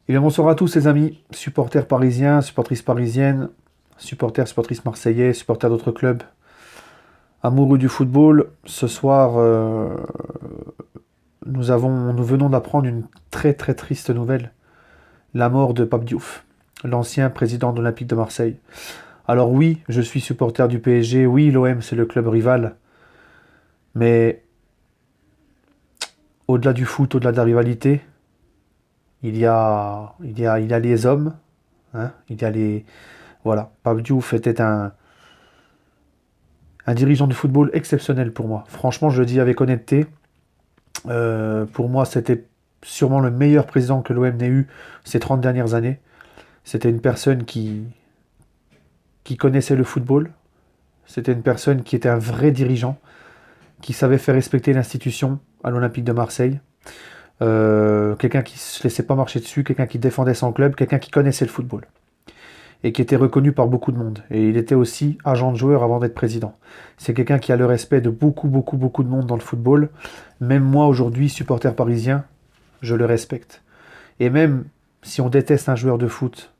Et bien bonsoir à tous les amis, supporters parisiens, supportrices parisiennes, supporters, supportrices marseillais, supporters d'autres clubs, amoureux du football. Ce soir, nous venons d'apprendre une très très triste nouvelle, la mort de Pape Diouf, l'ancien président de l'Olympique de Marseille. Alors oui, je suis supporter du PSG, oui l'OM c'est le club rival, mais au-delà du foot, au-delà de la rivalité, il y a les hommes, hein, il y a les... Voilà, Pape Diouf était un dirigeant de football exceptionnel pour moi. Franchement, je le dis avec honnêteté. Pour moi, c'était sûrement le meilleur président que l'OM n'ait eu ces 30 dernières années. C'était une personne qui connaissait le football. C'était une personne qui était un vrai dirigeant, qui savait faire respecter l'institution à l'Olympique de Marseille. Quelqu'un qui ne se laissait pas marcher dessus, quelqu'un qui défendait son club, quelqu'un qui connaissait le football et qui était reconnu par beaucoup de monde. Et il était aussi agent de joueur avant d'être président. C'est quelqu'un qui a le respect de beaucoup, beaucoup, beaucoup de monde dans le football. Même moi, aujourd'hui, supporter parisien, je le respecte. Et même si on déteste un joueur de foot,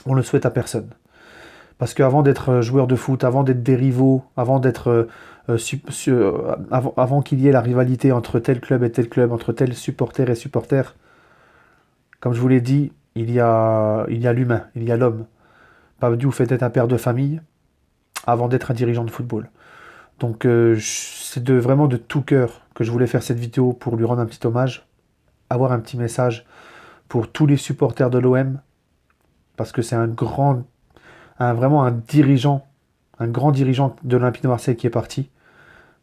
on le souhaite à personne. Parce qu'avant d'être joueur de foot, avant d'être des rivaux, avant qu'il y ait la rivalité entre tel club et tel club, entre tel supporter et supporter, comme je vous l'ai dit, il y a l'humain, il y a l'homme. Pape Diouf était un père de famille avant d'être un dirigeant de football. Donc c'est vraiment de tout cœur que je voulais faire cette vidéo pour lui rendre un petit hommage, avoir un petit message pour tous les supporters de l'OM, parce que c'est vraiment un grand dirigeant de l'Olympique de Marseille qui est parti.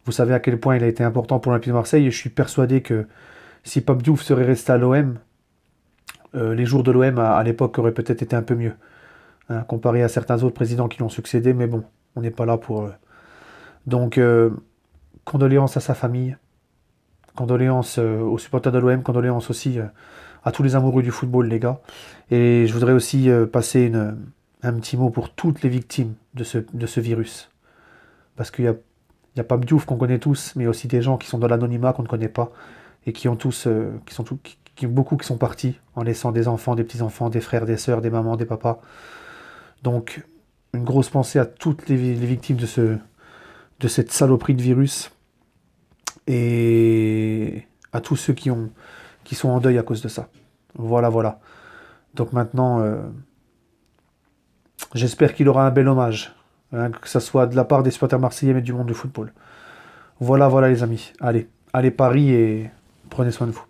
Vous savez à quel point il a été important pour l'Olympique de Marseille, et je suis persuadé que si Pape Diouf serait resté à l'OM, les jours de l'OM à l'époque auraient peut-être été un peu mieux, hein, comparé à certains autres présidents qui l'ont succédé, mais bon, on n'est pas là pour... Donc, condoléances à sa famille, condoléances aux supporters de l'OM, condoléances aussi à tous les amoureux du football, les gars. Et je voudrais aussi passer un petit mot pour toutes les victimes de ce virus. Parce il y a pas Diouf qu'on connaît tous, mais aussi des gens qui sont dans l'anonymat qu'on ne connaît pas et qui ont tous, beaucoup qui sont partis en laissant des enfants, des petits-enfants, des frères, des sœurs, des mamans, des papas. Donc, une grosse pensée à toutes les victimes de cette saloperie de virus et à tous ceux qui sont en deuil à cause de ça. Voilà, voilà. Donc maintenant, j'espère qu'il aura un bel hommage, hein, que ce soit de la part des supporters marseillais mais du monde du football. Voilà, voilà les amis. Allez, allez Paris et prenez soin de vous.